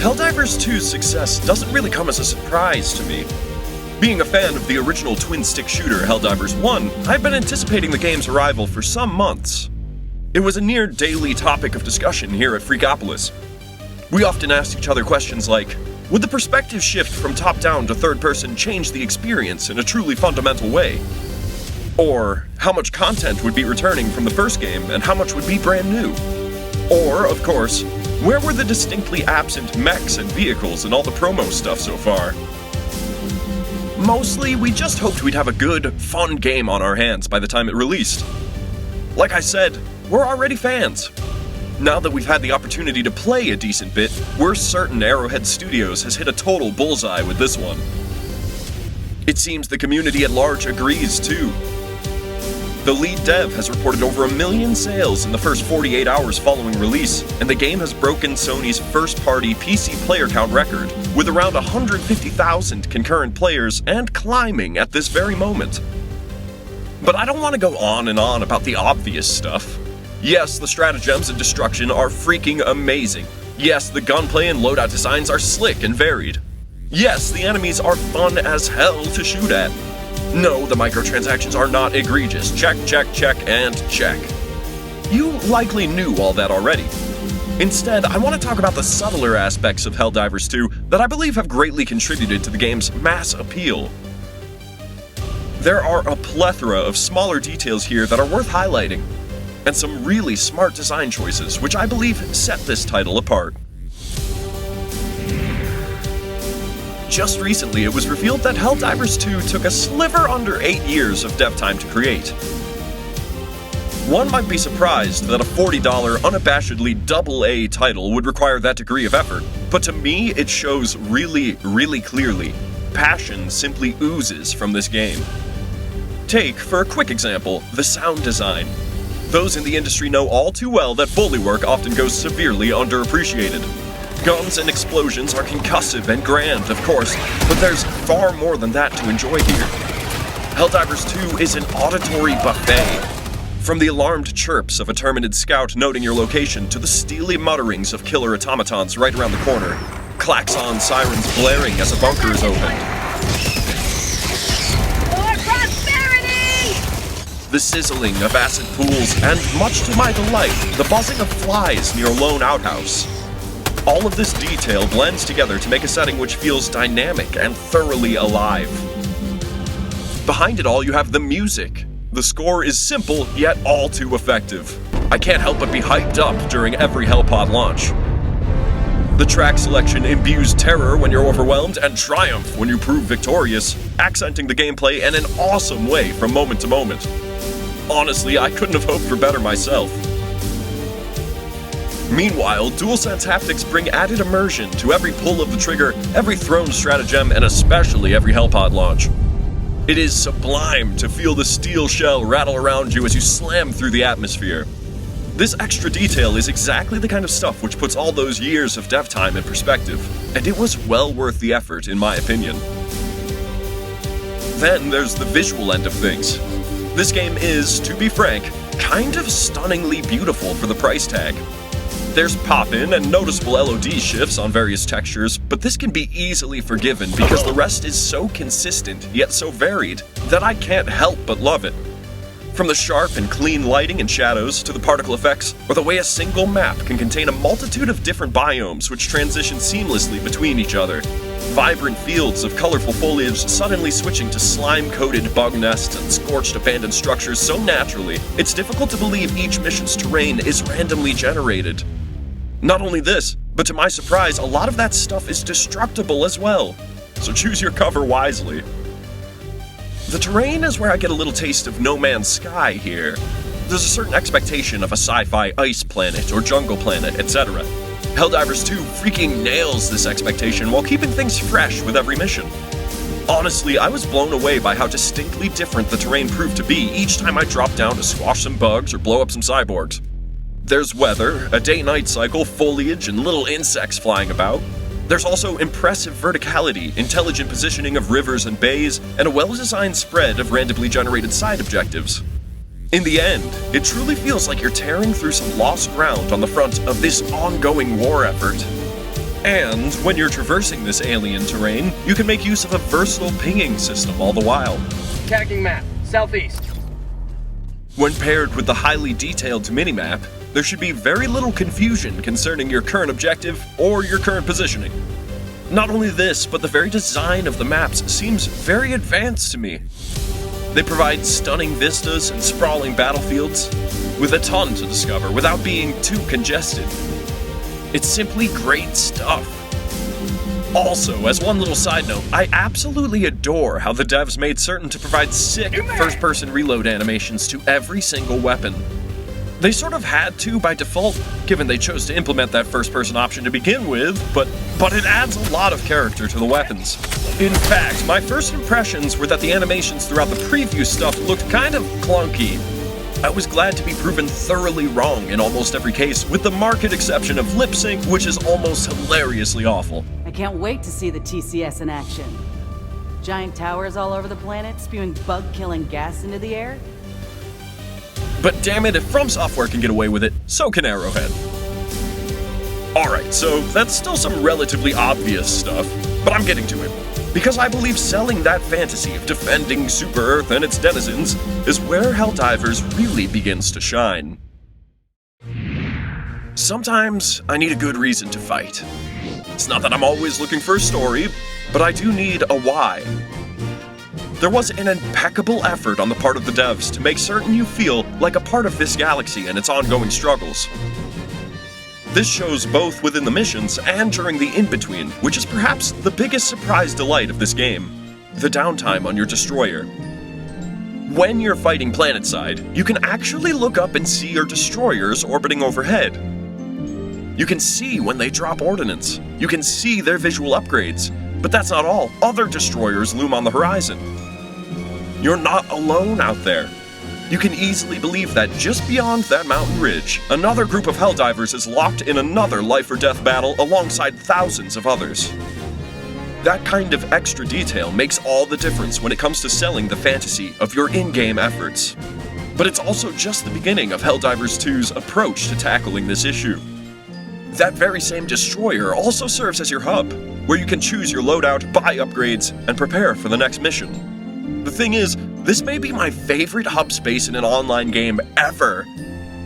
Helldivers 2's success doesn't really come as a surprise to me. Being a fan of the original twin-stick shooter Helldivers 1, I've been anticipating the game's arrival for some months. It was a near daily topic of discussion here at Freakopolis. We often asked each other questions like, would the perspective shift from top-down to third-person change the experience in a truly fundamental way? Or, how much content would be returning from the first game and how much would be brand new? Or, of course, where were the distinctly absent mechs and vehicles and all the promo stuff so far? Mostly, we just hoped we'd have a good, fun game on our hands by the time it released. Like I said, we're already fans. Now that we've had the opportunity to play a decent bit, we're certain Arrowhead Studios has hit a total bullseye with this one. It seems the community at large agrees too. The lead dev has reported over 1 million sales in the first 48 hours following release, and the game has broken Sony's first-party PC player count record, with around 150,000 concurrent players and climbing at this very moment. But I don't want to go on and on about the obvious stuff. Yes, the stratagems and destruction are freaking amazing. Yes, the gunplay and loadout designs are slick and varied. Yes, the enemies are fun as hell to shoot at. No, the microtransactions are not egregious. Check, check, check, and check. You likely knew all that already. Instead, I want to talk about the subtler aspects of Helldivers 2 that I believe have greatly contributed to the game's mass appeal. There are a plethora of smaller details here that are worth highlighting, and some really smart design choices which I believe set this title apart. Just recently, it was revealed that Helldivers 2 took a sliver under 8 years of dev time to create. One might be surprised that a $40 unabashedly AA title would require that degree of effort, but to me it shows really, really clearly. Passion simply oozes from this game. Take, for a quick example, the sound design. Those in the industry know all too well that Foley work often goes severely underappreciated. Guns and explosions are concussive and grand, of course, but there's far more than that to enjoy here. Helldivers 2 is an auditory buffet. From the alarmed chirps of a Terminid scout noting your location to the steely mutterings of killer automatons right around the corner, klaxon sirens blaring as a bunker is opened. For prosperity! The sizzling of acid pools, and much to my delight, the buzzing of flies near a lone outhouse. All of this detail blends together to make a setting which feels dynamic and thoroughly alive. Behind it all, you have the music. The score is simple, yet all too effective. I can't help but be hyped up during every Hellpod launch. The track selection imbues terror when you're overwhelmed and triumph when you prove victorious, accenting the gameplay in an awesome way from moment to moment. Honestly, I couldn't have hoped for better myself. Meanwhile, DualSense haptics bring added immersion to every pull of the trigger, every thrown stratagem, and especially every Hellpod launch. It is sublime to feel the steel shell rattle around you as you slam through the atmosphere. This extra detail is exactly the kind of stuff which puts all those years of dev time in perspective, and it was well worth the effort in my opinion. Then there's the visual end of things. This game is, to be frank, kind of stunningly beautiful for the price tag. There's pop-in and noticeable LOD shifts on various textures, but this can be easily forgiven because the rest is so consistent, yet so varied, that I can't help but love it. From the sharp and clean lighting and shadows, to the particle effects, or the way a single map can contain a multitude of different biomes which transition seamlessly between each other. Vibrant fields of colorful foliage suddenly switching to slime-coated bug nests and scorched abandoned structures so naturally, it's difficult to believe each mission's terrain is randomly generated. Not only this, but to my surprise, a lot of that stuff is destructible as well, so choose your cover wisely. The terrain is where I get a little taste of No Man's Sky here. There's a certain expectation of a sci-fi ice planet or jungle planet, etc. Helldivers 2 freaking nails this expectation while keeping things fresh with every mission. Honestly, I was blown away by how distinctly different the terrain proved to be each time I dropped down to squash some bugs or blow up some cyborgs. There's weather, a day-night cycle, foliage, and little insects flying about. There's also impressive verticality, intelligent positioning of rivers and bays, and a well-designed spread of randomly generated side objectives. In the end, it truly feels like you're tearing through some lost ground on the front of this ongoing war effort. And when you're traversing this alien terrain, you can make use of a versatile pinging system all the while. Tagging map, southeast. When paired with the highly detailed minimap, there should be very little confusion concerning your current objective or your current positioning. Not only this, but the very design of the maps seems very advanced to me. They provide stunning vistas and sprawling battlefields, with a ton to discover without being too congested. It's simply great stuff. Also, as one little side note, I absolutely adore how the devs made certain to provide sick first-person reload animations to every single weapon. They sort of had to by default, given they chose to implement that first-person option to begin with, but it adds a lot of character to the weapons. In fact, my first impressions were that the animations throughout the preview stuff looked kind of clunky. I was glad to be proven thoroughly wrong in almost every case, with the marked exception of lip sync, which is almost hilariously awful. I can't wait to see the TCS in action. Giant towers all over the planet, spewing bug-killing gas into the air? But damn it, if From Software can get away with it, so can Arrowhead. Alright, so that's still some relatively obvious stuff, but I'm getting to it. Because I believe selling that fantasy of defending Super Earth and its denizens is where Helldivers really begins to shine. Sometimes I need a good reason to fight. It's not that I'm always looking for a story, but I do need a why. There was an impeccable effort on the part of the devs to make certain you feel like a part of this galaxy and its ongoing struggles. This shows both within the missions and during the Inbetween, which is perhaps the biggest surprise delight of this game, the downtime on your destroyer. When you're fighting planetside, you can actually look up and see your destroyers orbiting overhead. You can see when they drop ordnance, you can see their visual upgrades, but that's not all. Other destroyers loom on the horizon. You're not alone out there. You can easily believe that just beyond that mountain ridge, another group of Helldivers is locked in another life-or-death battle alongside thousands of others. That kind of extra detail makes all the difference when it comes to selling the fantasy of your in-game efforts. But it's also just the beginning of Helldivers 2's approach to tackling this issue. That very same destroyer also serves as your hub, where you can choose your loadout, buy upgrades, and prepare for the next mission. The thing is, this may be my favorite hub space in an online game ever.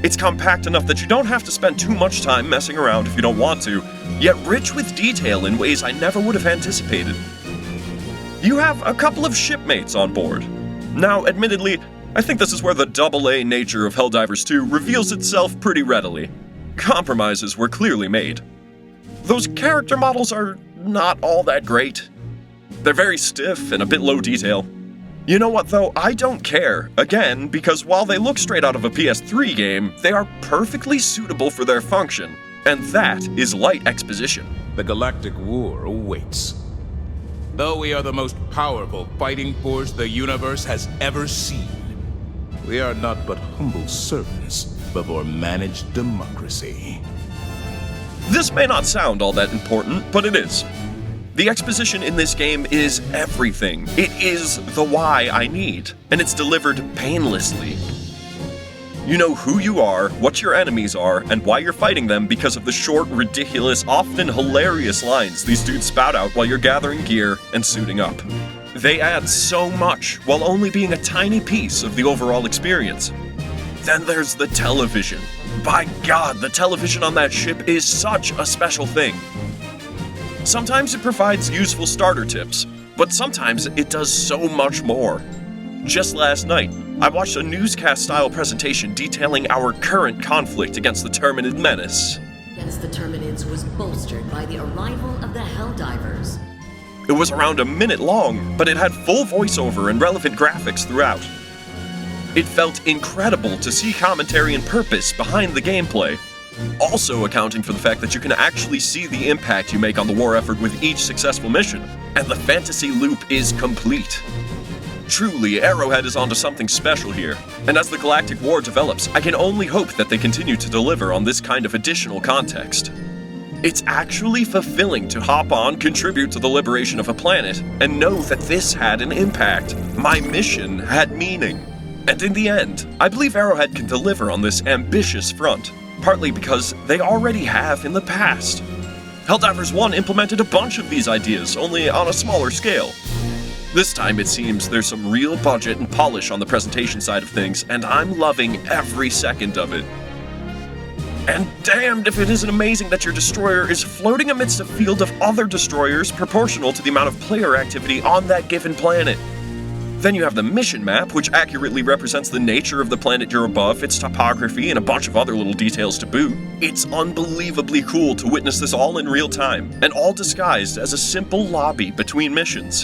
It's compact enough that you don't have to spend too much time messing around if you don't want to, yet rich with detail in ways I never would have anticipated. You have a couple of shipmates on board. Now, admittedly, I think this is where the AA nature of Helldivers 2 reveals itself pretty readily. Compromises were clearly made. Those character models are not all that great. They're very stiff and a bit low detail. You know what though, I don't care, again, because while they look straight out of a PS3 game, they are perfectly suitable for their function, and that is light exposition. The Galactic War awaits. Though we are the most powerful fighting force the universe has ever seen, we are not but humble servants before managed democracy. This may not sound all that important, but it is. The exposition in this game is everything. It is the why I need, and it's delivered painlessly. You know who you are, what your enemies are, and why you're fighting them because of the short, ridiculous, often hilarious lines these dudes spout out while you're gathering gear and suiting up. They add so much, while only being a tiny piece of the overall experience. Then there's the television. By God, the television on that ship is such a special thing. Sometimes it provides useful starter tips, but sometimes it does so much more. Just last night, I watched a newscast-style presentation detailing our current conflict against the Terminid menace. Against the Terminids was bolstered by the arrival of the Helldivers. It was around a minute long, but it had full voiceover and relevant graphics throughout. It felt incredible to see commentary and purpose behind the gameplay. Also accounting for the fact that you can actually see the impact you make on the war effort with each successful mission, and the fantasy loop is complete. Truly, Arrowhead is onto something special here, and as the Galactic War develops, I can only hope that they continue to deliver on this kind of additional context. It's actually fulfilling to hop on, contribute to the liberation of a planet, and know that this had an impact. My mission had meaning. And in the end, I believe Arrowhead can deliver on this ambitious front. Partly because they already have in the past. Helldivers 1 implemented a bunch of these ideas, only on a smaller scale. This time it seems there's some real budget and polish on the presentation side of things, and I'm loving every second of it. And damned if it isn't amazing that your destroyer is floating amidst a field of other destroyers proportional to the amount of player activity on that given planet. Then you have the mission map, which accurately represents the nature of the planet you're above, its topography, and a bunch of other little details to boot. It's unbelievably cool to witness this all in real time, and all disguised as a simple lobby between missions.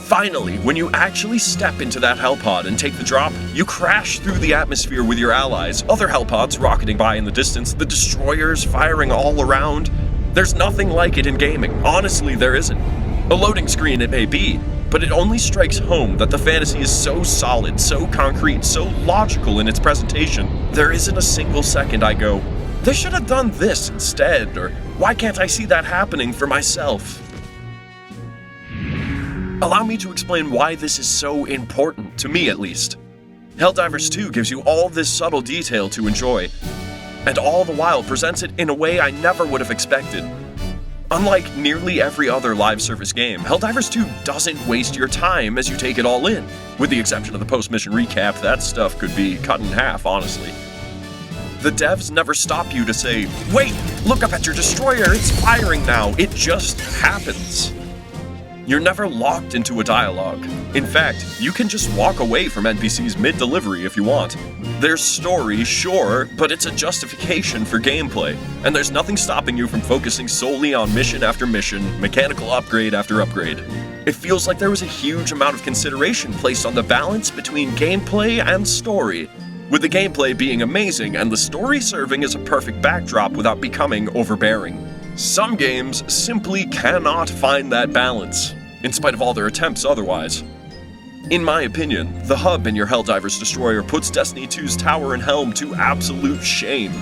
Finally, when you actually step into that hellpod and take the drop, you crash through the atmosphere with your allies, other hellpods rocketing by in the distance, the destroyers firing all around. There's nothing like it in gaming. Honestly, there isn't. A loading screen it may be, but it only strikes home that the fantasy is so solid, so concrete, so logical in its presentation, there isn't a single second I go, they should have done this instead, or why can't I see that happening for myself? Allow me to explain why this is so important, to me at least. Helldivers 2 gives you all this subtle detail to enjoy, and all the while presents it in a way I never would have expected. Unlike nearly every other live service game, Helldivers 2 doesn't waste your time as you take it all in. With the exception of the post-mission recap, that stuff could be cut in half, honestly. The devs never stop you to say, wait, look up at your destroyer, it's firing now, it just happens. You're never locked into a dialogue. In fact, you can just walk away from NPCs mid-delivery if you want. There's story, sure, but it's a justification for gameplay, and there's nothing stopping you from focusing solely on mission after mission, mechanical upgrade after upgrade. It feels like there was a huge amount of consideration placed on the balance between gameplay and story, with the gameplay being amazing and the story serving as a perfect backdrop without becoming overbearing. Some games simply cannot find that balance, in spite of all their attempts otherwise. In my opinion, the hub in your Helldivers destroyer puts Destiny 2's tower and helm to absolute shame.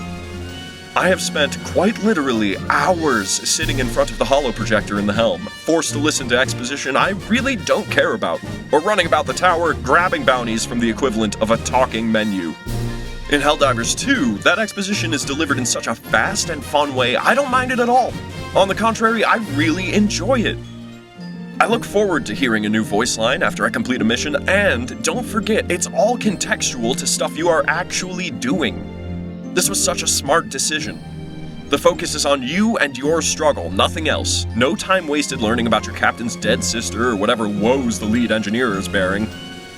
I have spent quite literally hours sitting in front of the holo projector in the helm, forced to listen to exposition I really don't care about, or running about the tower grabbing bounties from the equivalent of a talking menu. In Helldivers 2, that exposition is delivered in such a fast and fun way I don't mind it at all. On the contrary, I really enjoy it. I look forward to hearing a new voice line after I complete a mission, and don't forget, it's all contextual to stuff you are actually doing. This was such a smart decision. The focus is on you and your struggle, nothing else. No time wasted learning about your captain's dead sister or whatever woes the lead engineer is bearing.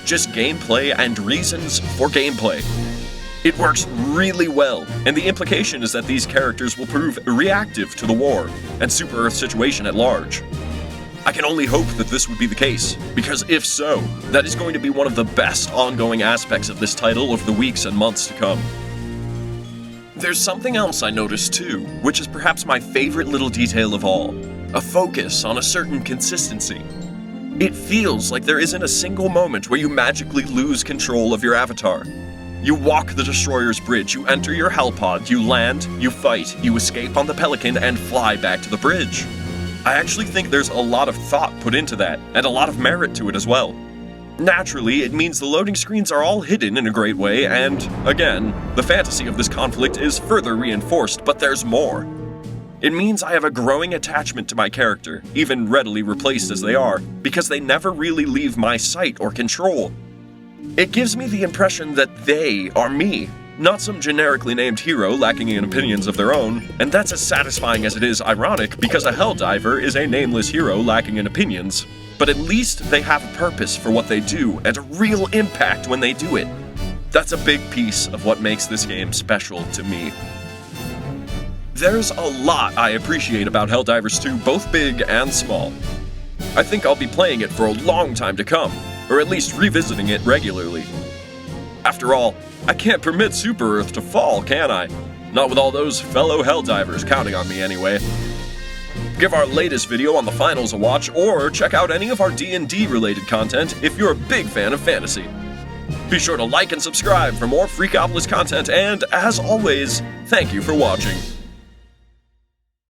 Just gameplay and reasons for gameplay. It works really well, and the implication is that these characters will prove reactive to the war and Super Earth situation at large. I can only hope that this would be the case, because if so, that is going to be one of the best ongoing aspects of this title over the weeks and months to come. There's something else I noticed too, which is perhaps my favorite little detail of all, a focus on a certain consistency. It feels like there isn't a single moment where you magically lose control of your avatar. You walk the destroyer's bridge, you enter your hellpod, you land, you fight, you escape on the Pelican, and fly back to the bridge. I actually think there's a lot of thought put into that, and a lot of merit to it as well. Naturally, it means the loading screens are all hidden in a great way, and, again, the fantasy of this conflict is further reinforced, but there's more. It means I have a growing attachment to my character, even readily replaced as they are, because they never really leave my sight or control. It gives me the impression that they are me, not some generically named hero lacking in opinions of their own, and that's as satisfying as it is ironic because a Helldiver is a nameless hero lacking in opinions, but at least they have a purpose for what they do and a real impact when they do it. That's a big piece of what makes this game special to me. There's a lot I appreciate about Helldivers 2, both big and small. I think I'll be playing it for a long time to come, or at least revisiting it regularly. After all, I can't permit Super Earth to fall, can I? Not with all those fellow Helldivers counting on me anyway. Give our latest video on the finals a watch, or check out any of our D&D related content if you're a big fan of fantasy. Be sure to like and subscribe for more Freakopolis content, and as always, thank you for watching.